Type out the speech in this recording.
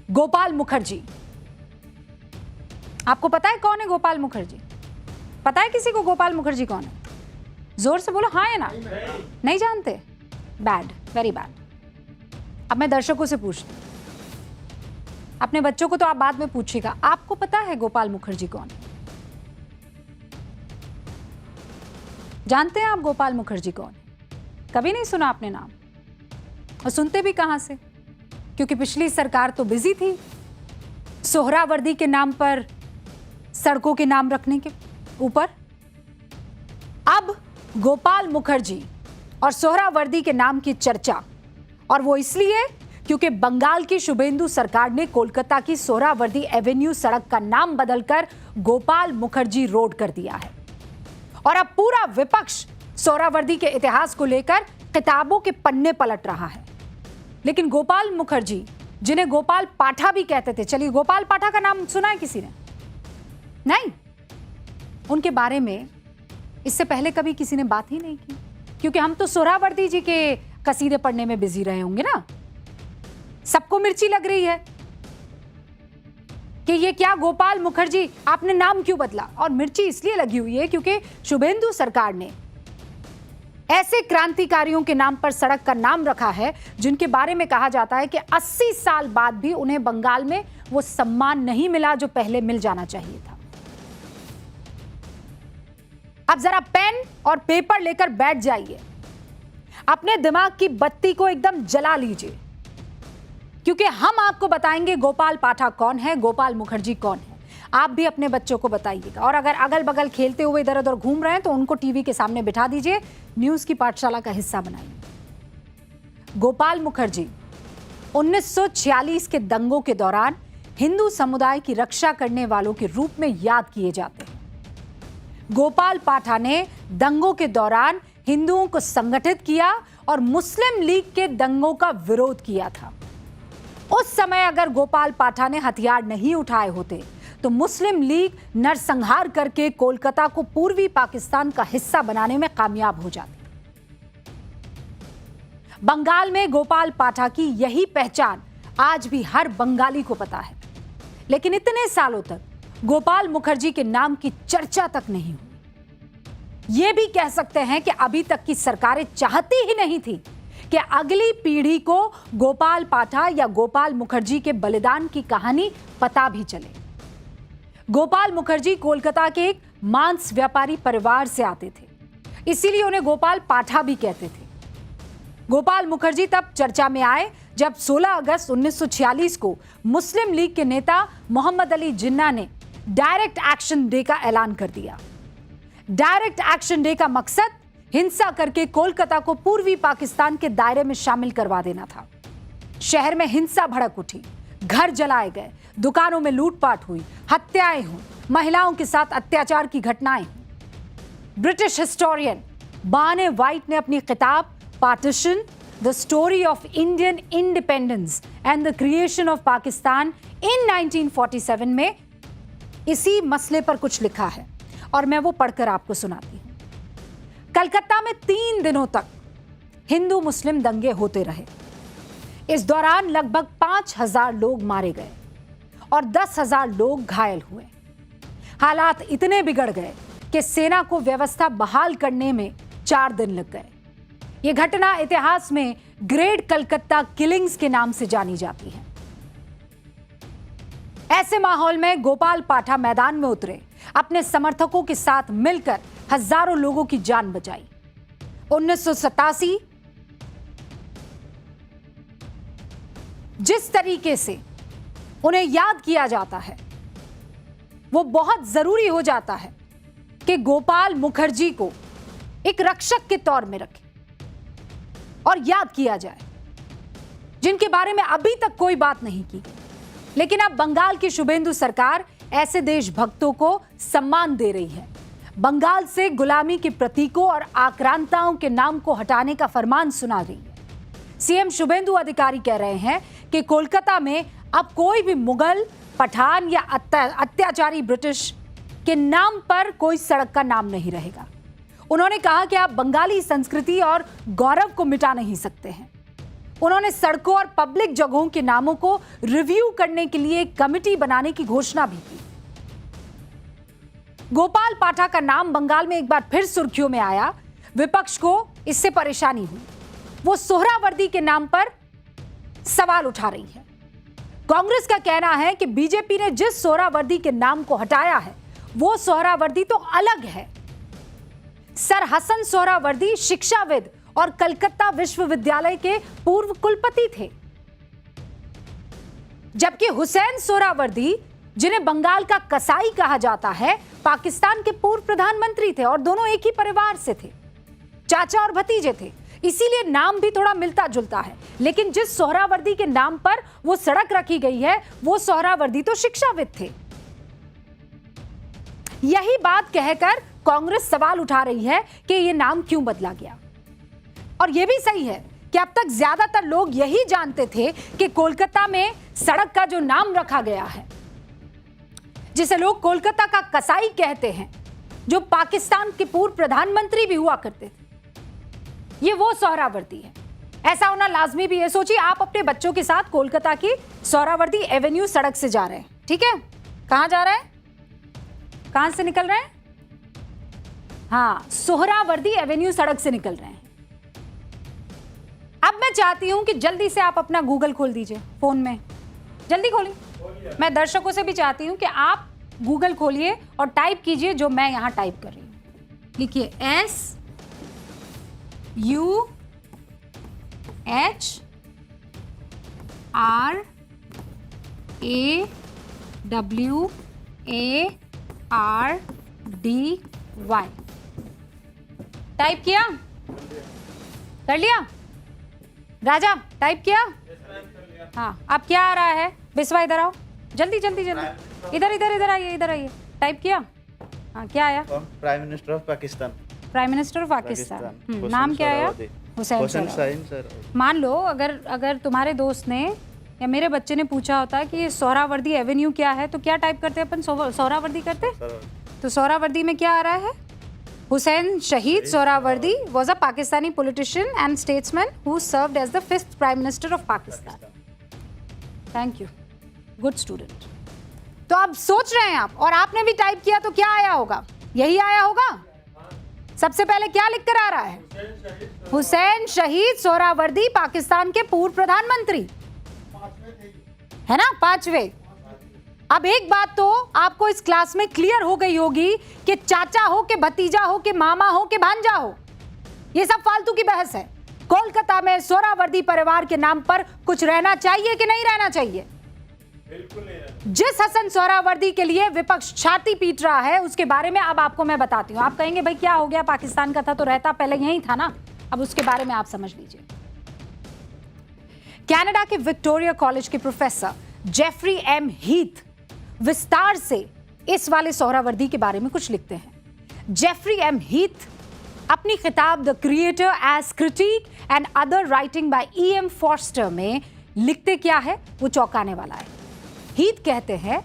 गोपाल मुखर्जी। आपको पता है कौन है गोपाल मुखर्जी? पता है किसी को गोपाल मुखर्जी कौन है? जोर से बोलो हाँ या ना। नहीं जानते? Bad, very bad. अब मैं दर्शकों से पूछती हूं, अपने बच्चों को तो आप बाद में पूछिएगा, आपको पता है गोपाल मुखर्जी कौन है? जानते हैं आप गोपाल मुखर्जी कौन है? कभी नहीं सुना आपने नाम, और सुनते भी कहां से, क्योंकि पिछली सरकार तो बिजी थी सोहरावर्दी के नाम पर सड़कों के नाम रखने के ऊपर। अब गोपाल मुखर्जी और सोहरावर्दी के नाम की चर्चा, और वो इसलिए क्योंकि बंगाल की शुभेंदु सरकार ने कोलकाता की सोहरावर्दी एवेन्यू सड़क का नाम बदलकर गोपाल मुखर्जी रोड कर दिया है। और अब पूरा विपक्ष सोहरावर्दी के इतिहास को लेकर किताबों के पन्ने पलट रहा है। लेकिन गोपाल मुखर्जी, जिन्हें गोपाल पाठा भी कहते थे, चलिए गोपाल पाठा का नाम सुना है किसी ने? नहीं, उनके बारे में इससे पहले कभी किसी ने बात ही नहीं की, क्योंकि हम तो सोहरावर्दी जी के कसीदे पढ़ने में बिजी रहे होंगे ना। सबको मिर्ची लग रही है कि ये क्या गोपाल मुखर्जी, आपने नाम क्यों बदला? और मिर्ची इसलिए लगी हुई है क्योंकि शुभेंदु सरकार ने ऐसे क्रांतिकारियों के नाम पर सड़क का नाम रखा है जिनके बारे में कहा जाता है कि 80 साल बाद भी उन्हें बंगाल में वो सम्मान नहीं मिला जो पहले मिल जाना चाहिए था। अब जरा पेन और पेपर लेकर बैठ जाइए, अपने दिमाग की बत्ती को एकदम जला लीजिए, क्योंकि हम आपको बताएंगे गोपाल पाठा कौन है, गोपाल मुखर्जी कौन है। आप भी अपने बच्चों को बताइएगा, और अगर अगल बगल खेलते हुए इधर उधर घूम रहे हैं तो उनको टीवी के सामने बिठा दीजिए, न्यूज की पाठशाला का हिस्सा बनाइए। गोपाल मुखर्जी 1946 के दंगों के दौरान हिंदू समुदाय की रक्षा करने वालों के रूप में याद किए जाते हैं। गोपाल पाठा ने दंगों के दौरान हिंदुओं को संगठित किया और मुस्लिम लीग के दंगों का विरोध किया था। उस समय अगर गोपाल पाठा ने हथियार नहीं उठाए होते तो मुस्लिम लीग नरसंहार करके कोलकाता को पूर्वी पाकिस्तान का हिस्सा बनाने में कामयाब हो जाती। बंगाल में गोपाल पाठा की यही पहचान आज भी हर बंगाली को पता है, लेकिन इतने सालों तक गोपाल मुखर्जी के नाम की चर्चा तक नहीं हुई। यह भी कह सकते हैं कि अभी तक की सरकारें चाहती ही नहीं थी कि अगली पीढ़ी को गोपाल पाठा या गोपाल मुखर्जी के बलिदान की कहानी पता भी चले। गोपाल मुखर्जी कोलकाता के एक मांस व्यापारी परिवार से आते थे, इसीलिए उन्हें गोपाल पाठा भी कहते थे। गोपाल मुखर्जी तब चर्चा में आए जब 16 अगस्त 1946 को मुस्लिम लीग के नेता मोहम्मद अली जिन्ना ने डायरेक्ट एक्शन डे का ऐलान कर दिया। डायरेक्ट एक्शन डे का मकसद हिंसा करके कोलकाता को पूर्वी पाकिस्तान के दायरे में शामिल करवा देना था। शहर में हिंसा भड़क उठी, घर जलाए गए, दुकानों में लूटपाट हुई, हत्याएं हुई, महिलाओं के साथ अत्याचार की घटनाएं हुई। ब्रिटिश हिस्टोरियन बाने वाइट ने अपनी किताब partition, the story of Indian independence and the creation of Pakistan in 1947 में इसी मसले पर कुछ लिखा है, और मैं वो पढ़कर आपको सुनाती हूं। कलकत्ता में 3 दिनों तक हिंदू मुस्लिम दंगे होते रहे। इस दौरान लगभग 5,000 लोग मारे गए और 10,000 लोग घायल हुए। हालात इतने बिगड़ गए कि सेना को व्यवस्था बहाल करने में 4 दिन लग गए। यह घटना इतिहास में ग्रेट कलकत्ता किलिंग्स के नाम से जानी जाती है। ऐसे माहौल में गोपाल पाठा मैदान में उतरे, अपने समर्थकों के साथ मिलकर हजारों लोगों की जान बचाई। 1987 जिस तरीके से उन्हें याद किया जाता है वो बहुत जरूरी हो जाता है कि गोपाल मुखर्जी को एक रक्षक के तौर में रखें और याद किया जाए, जिनके बारे में अभी तक कोई बात नहीं की गई। लेकिन अब बंगाल की शुभेंदु सरकार ऐसे देशभक्तों को सम्मान दे रही है। बंगाल से गुलामी के प्रतीकों और आक्रांताओं के नाम को हटाने का फरमान सुना रही है। सीएम शुभेंदु अधिकारी कह रहे हैं कि कोलकाता में अब कोई भी मुगल, पठान या अत्याचारी ब्रिटिश के नाम पर कोई सड़क का नाम नहीं रहेगा। उन्होंने कहा कि आप बंगाली संस्कृति और गौरव को मिटा नहीं सकते हैं। उन्होंने सड़कों और पब्लिक जगहों के नामों को रिव्यू करने के लिए एक कमेटी बनाने की घोषणा भी की। गोपाल पाठक का नाम बंगाल में एक बार फिर सुर्खियों में आया। विपक्ष को इससे परेशानी हुई। वो सोहरावर्दी के नाम पर सवाल उठा रही है। कांग्रेस का कहना है कि बीजेपी ने जिस सोहरावर्दी के नाम को हटाया है वो सोहरावर्दी तो अलग है। सर हसन सोहरावर्दी शिक्षाविद और कलकत्ता विश्वविद्यालय के पूर्व कुलपति थे, जबकि हुसैन सोहरावर्दी, जिन्हें बंगाल का कसाई कहा जाता है, पाकिस्तान के पूर्व प्रधानमंत्री थे और दोनों एक ही परिवार से थे, चाचा और भतीजे थे। इसीलिए नाम भी थोड़ा मिलता जुलता है। लेकिन जिस सोहरावर्दी के नाम पर वो सड़क रखी गई है वो सोहरावर्दी तो शिक्षाविद थे। यही बात कहकर कांग्रेस सवाल उठा रही है कि ये नाम क्यों बदला गया। और यह भी सही है कि अब तक ज्यादातर लोग यही जानते थे कि कोलकाता में सड़क का जो नाम रखा गया है, जिसे लोग कोलकाता का कसाई कहते हैं, जो पाकिस्तान के पूर्व प्रधानमंत्री भी हुआ करते थे, ये वो सोहरावर्दी है। ऐसा होना लाजमी भी है। सोचिए आप अपने बच्चों के साथ कोलकाता की सोहरावर्दी एवेन्यू सड़क से जा रहे हैं, ठीक है? कहां जा रहे हैं? कहां से निकल रहे हैं? हाँ, सोहरावर्दी एवेन्यू सड़क से निकल रहे हैं। अब मैं चाहती हूं कि जल्दी से आप अपना गूगल खोल दीजिए फोन में। जल्दी खोलिए। मैं दर्शकों से भी चाहती हूं कि आप गूगल खोलिए और टाइप कीजिए जो मैं यहां टाइप कर रही हूं। लिखिए SUHRAWARDY। टाइप किया? कर लिया? राजा टाइप किया? हाँ, अब क्या आ रहा है? बिस्वा इधर आओ, जल्दी जल्दी जल्दी, इधर इधर इधर आइए, इधर आइए। टाइप किया? हाँ, क्या आया? Prime minister of Pakistan. Prime minister of Pakistan. नाम क्या आया? हुसैन सर। मान लो अगर तुम्हारे दोस्त ने या मेरे बच्चे ने पूछा होता कि ये सोहरावर्दी एवेन्यू क्या है, तो क्या टाइप करते अपन? सोहरावर्दी करते। तो सोहरावर्दी में क्या आ रहा है? Hussain Shahid Sohrawardy was a Pakistani politician and statesman who served as the 5th Prime Minister of Pakistan. Thank you. Good student. तो अब सोच रहे हैं आप, और आपने भी टाइप किया तो क्या आया होगा? यही आया होगा। सबसे पहले क्या लिख कर आ रहा है? हुसैन शहीद सोहरावर्दी, पाकिस्तान के पूर्व प्रधानमंत्री, है ना, 5वें। अब एक बात तो आपको इस क्लास में क्लियर हो गई होगी कि चाचा हो के भतीजा हो के मामा हो के भांजा हो, ये सब फालतू की बहस है। कोलकाता में सोहरावर्दी परिवार के नाम पर कुछ रहना चाहिए कि नहीं रहना चाहिए? बिल्कुल नहीं। जिस हसन सोहरावर्दी के लिए विपक्ष छाती पीट रहा है उसके बारे में अब आपको मैं बताती हूं। आप कहेंगे भाई क्या हो गया, पाकिस्तान का था तो रहता पहले यही था ना। अब उसके बारे में आप समझ लीजिए। कनाडा के विक्टोरिया कॉलेज के प्रोफेसर जेफरी एम हीथ विस्तार से इस वाले सोहरावर्दी के बारे में कुछ लिखते हैं। जेफरी एम हीथ अपनी किताब the creator as critic and other writing by E.M. Forster में लिखते क्या है वो चौंकाने वाला है। हीथ कहते हैं